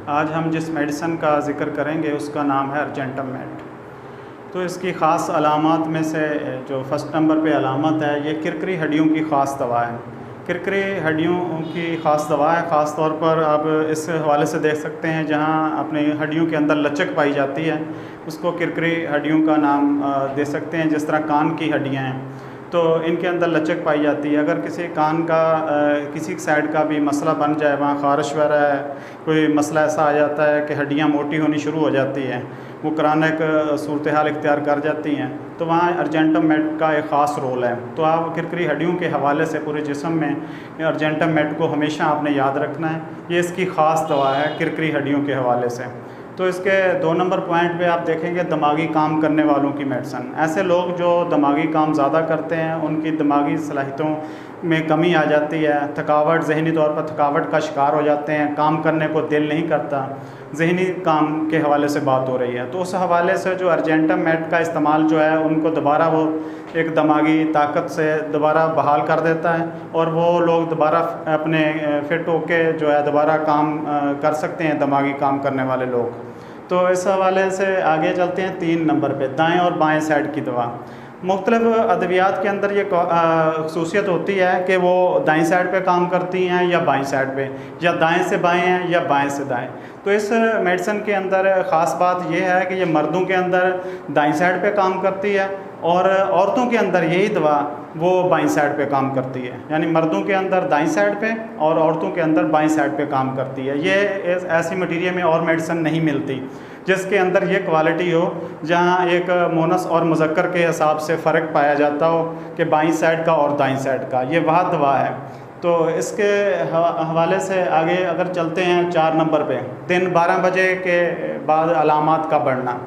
आज हम जिस मेडिसन का ज़िक्र करेंगे उसका नाम है अर्जेंटम-मेट। तो इसकी ख़ास अलामात में से जो फ़र्स्ट नंबर पे अलामत है, ये किरकिरी हड्डियों की ख़ास दवा है। किरकिरी हड्डियों की ख़ास दवा है। ख़ास तौर पर आप इस हवाले से देख सकते हैं, जहाँ अपनी हड्डियों के अंदर लचक पाई जाती है, उसको किरकिरी हड्डियों का नाम दे सकते हैं। जिस तरह कान की हड्डियाँ हैं, तो इनके अंदर लचक पाई जाती है। अगर किसी कान का किसी साइड का भी मसला बन जाए, वहाँ ख़ारिश वगैरह है, कोई मसला ऐसा आ जाता है कि हड्डियाँ मोटी होनी शुरू हो जाती हैं, वो क्रानिक सूरत हाल इख्तियार कर जाती हैं, तो वहाँ अर्जेंटम-मेट का एक ख़ास रोल है। तो आप किरकिरी हड्डियों के हवाले से पूरे जिस्म में अर्जेंटम-मेट को हमेशा आपने याद रखना है। ये इसकी ख़ास दवा है किरकिरी हड्डियों के हवाले से। तो इसके 2 नंबर पॉइंट पे आप देखेंगे दिमागी काम करने वालों की मेडिसन। ऐसे लोग जो दिमागी काम ज़्यादा करते हैं, उनकी दिमागी सलाहियतों में कमी आ जाती है, थकावट, जहनी तौर पर थकावट का शिकार हो जाते हैं, काम करने को दिल नहीं करता, जहनी काम के हवाले से बात हो रही है। तो उस हवाले से जो अर्जेंटम-मेट का इस्तेमाल जो है, उनको दोबारा वो एक दिमागी ताकत से दोबारा बहाल कर देता है, और वो लोग दोबारा अपने फिट होके जो है दोबारा काम कर सकते हैं, दिमागी काम करने वाले लोग। तो इस हवाले से आगे चलते हैं 3 नंबर पे, दाएं और बाएं साइड की दवा। मुख्तलिफ अद्वियात के अंदर ये खसूसियत होती है कि वो दाईं साइड पे काम करती हैं या बाईं साइड पे, या दाएं से बाएं हैं या बाएं से दाएं। तो इस मेडिसन के अंदर ख़ास बात यह है कि ये मर्दों के अंदर दाईं साइड पे काम करती है, और औरतों के अंदर यही दवा वो बाईं साइड पे काम करती है। यानी मर्दों के अंदर दाईं साइड पे और औरतों के अंदर बाईं साइड पे काम करती है। ये ऐसी मटीरियल में और मेडिसन नहीं मिलती जिसके अंदर ये क्वालिटी हो, जहाँ एक मोनस और मुज़क्कर के हिसाब से फ़र्क पाया जाता हो कि बाईं साइड का और दाईं साइड का। ये वह दवा है। तो इसके हवाले से आगे अगर चलते हैं 4 नंबर पे, दिन 12 बजे के बाद अलामात का बढ़ना।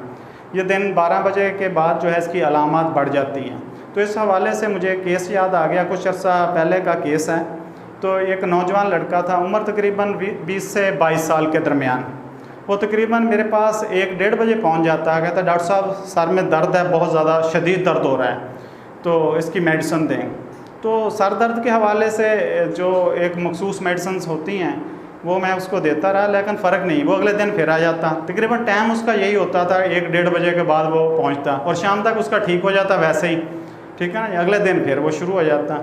ये दिन 12 बजे के बाद जो है इसकी अलामात बढ़ जाती हैं। तो इस हवाले से मुझे केस याद आ गया, कुछ अर्सा पहले का केस है। तो एक नौजवान लड़का था, उम्र तकरीबन 20 से 22 साल के दरमियान। वो तकरीबन मेरे पास 1-1:30 बजे पहुंच जाता है। कहता, डॉक्टर साहब सर में दर्द है, बहुत ज़्यादा शदीद दर्द हो रहा है, तो इसकी मेडिसिन दें। तो सर दर्द के हवाले से जो एक मखसूस मेडिसिन होती हैं वो मैं उसको देता रहा, लेकिन फ़र्क नहीं। वो अगले दिन फिर आ जाता। तकरीबन टाइम उसका यही होता था, 1-1:30 बजे के बाद वो पहुंचता, और शाम तक उसका ठीक हो जाता वैसे ही, ठीक है ना। अगले दिन फिर वो शुरू हो जाता।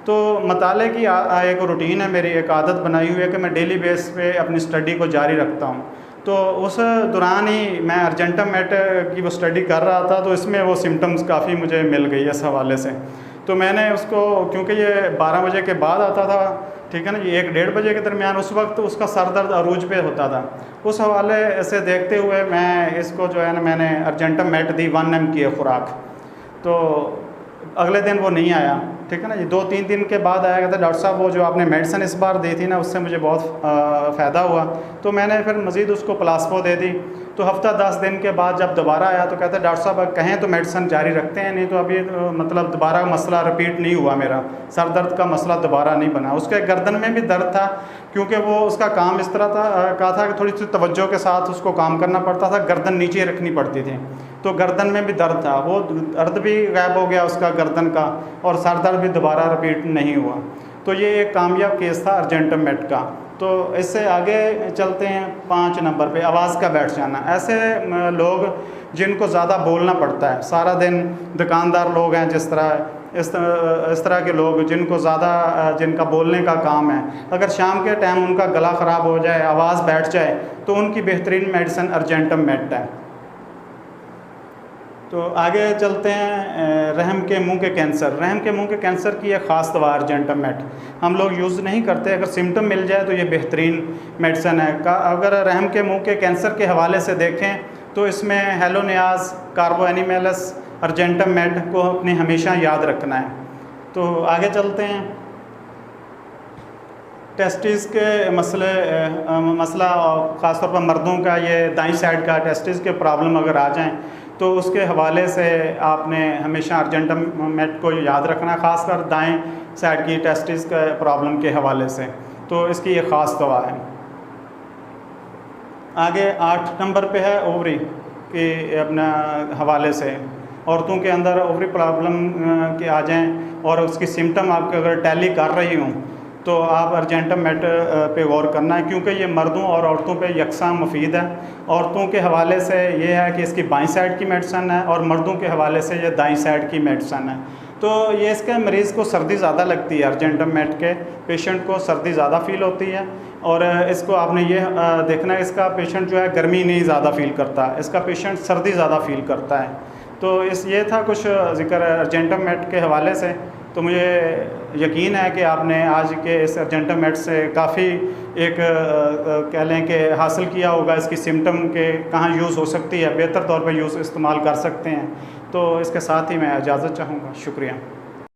तो मताले की एक रूटीन है मेरी, एक आदत बनाई हुई है कि मैं डेली बेस पे अपनी स्टडी को जारी रखता हूँ। तो उस दौरान ही मैं अर्जेंटम-मेट की वो स्टडी कर रहा था, तो इसमें वो सिम्टम्स काफ़ी मुझे मिल गई इस हवाले से। तो मैंने उसको, क्योंकि ये 12 बजे के बाद आता था, ठीक है ना, ये 1-1:30 बजे के दरमियान, उस वक्त उसका सर दर्द अरूज पे होता था। उस हवाले से देखते हुए मैं इसको जो है ना, मैंने अर्जेंटम-मेट दी 1 mg की खुराक। तो अगले दिन वो नहीं आया, ठीक है ना। ये 2-3 दिन के बाद आया। कहता, डॉक्टर साहब वो जो आपने मेडिसिन इस बार दी थी ना, उससे मुझे बहुत फ़ायदा हुआ। तो मैंने फिर मज़ीद उसको प्लास्पो दे दी। तो हफ्ता 10 दिन के बाद जब दोबारा आया तो कहता, डॉक्टर साहब कहें तो मेडिसिन जारी रखते हैं, नहीं तो अभी मतलब दोबारा मसला रिपीट नहीं हुआ, मेरा सर दर्द का मसला दोबारा नहीं बना। उसके गर्दन में भी दर्द था, क्योंकि वो उसका काम इस तरह था कि थोड़ी सी तवज्जो के साथ उसको काम करना पड़ता था, गर्दन नीचे रखनी पड़ती थी, तो गर्दन में भी दर्द था। वो दर्द भी गायब हो गया उसका गर्दन का, और सर दर्द भी दोबारा रिपीट नहीं हुआ। तो ये एक कामयाब केस था अर्जेंटम-मेट का। तो इससे आगे चलते हैं 5 नंबर पे, आवाज़ का बैठ जाना। ऐसे लोग जिनको ज़्यादा बोलना पड़ता है सारा दिन, दुकानदार लोग हैं जिस तरह, इस तरह के लोग जिनको ज़्यादा जिनका बोलने का काम है, अगर शाम के टाइम उनका गला ख़राब हो जाए, आवाज़ बैठ जाए, तो उनकी बेहतरीन मेडिसिन अर्जेंटम-मेट है। तो आगे चलते हैं, रहम के मुंह के कैंसर। रहम के मुंह के कैंसर की एक ख़ास दवा अर्जेंटम-मेट हम लोग यूज़ नहीं करते। अगर सिम्टम मिल जाए तो ये बेहतरीन मेडिसिन है। अगर रहम के मुंह के कैंसर के हवाले से देखें तो इसमें हेलोनियाज, कार्बोएनिमेलस, अर्जेंटम-मेट को अपने हमेशा याद रखना है। तो आगे चलते हैं, टेस्टिस के मसला ख़ास तौर पर मर्दों का, ये दाईं साइड का टेस्टिस के प्रॉब्लम अगर आ जाएं तो उसके हवाले से आपने हमेशा अर्जेंटम-मेट को याद रखना, ख़ासकर दाएं साइड की टेस्टिस के प्रॉब्लम के हवाले से। तो इसकी एक ख़ास दवा है। आगे 8 नंबर पे है ओवरी के अपना हवाले से। औरतों के अंदर ओवरी प्रॉब्लम के आ जाएं और उसकी सिम्टम आपके अगर टैली कर रही हूँ तो आप अर्जेंटम मेट पे गौर करना है, क्योंकि ये मर्दों और औरतों पे यकसां मुफीद है। औरतों के हवाले से ये है कि इसकी बाईं साइड की मेडिसन है और मर्दों के हवाले से ये दाईं साइड की मेडिसन है। तो ये इसके मरीज़ को सर्दी ज़्यादा लगती है, अर्जेंटम मेट के पेशेंट को सर्दी ज़्यादा फ़ील होती है। और इसको आपने ये देखना है, इसका पेशेंट जो है गर्मी नहीं ज़्यादा फ़ील करता, इसका पेशेंट सर्दी ज़्यादा फ़ील करता है। तो ये था कुछ ज़िक्र अर्जेंटम मेट के हवाले से। तो मुझे यकीन है कि आपने आज के इस अर्जेंटम मेट से काफ़ी एक कह लें कि हासिल किया होगा इसकी सिम्टम के कहाँ यूज़ हो सकती है, बेहतर तौर पे यूज़ इस्तेमाल कर सकते हैं। तो इसके साथ ही मैं इजाज़त चाहूँगा। शुक्रिया।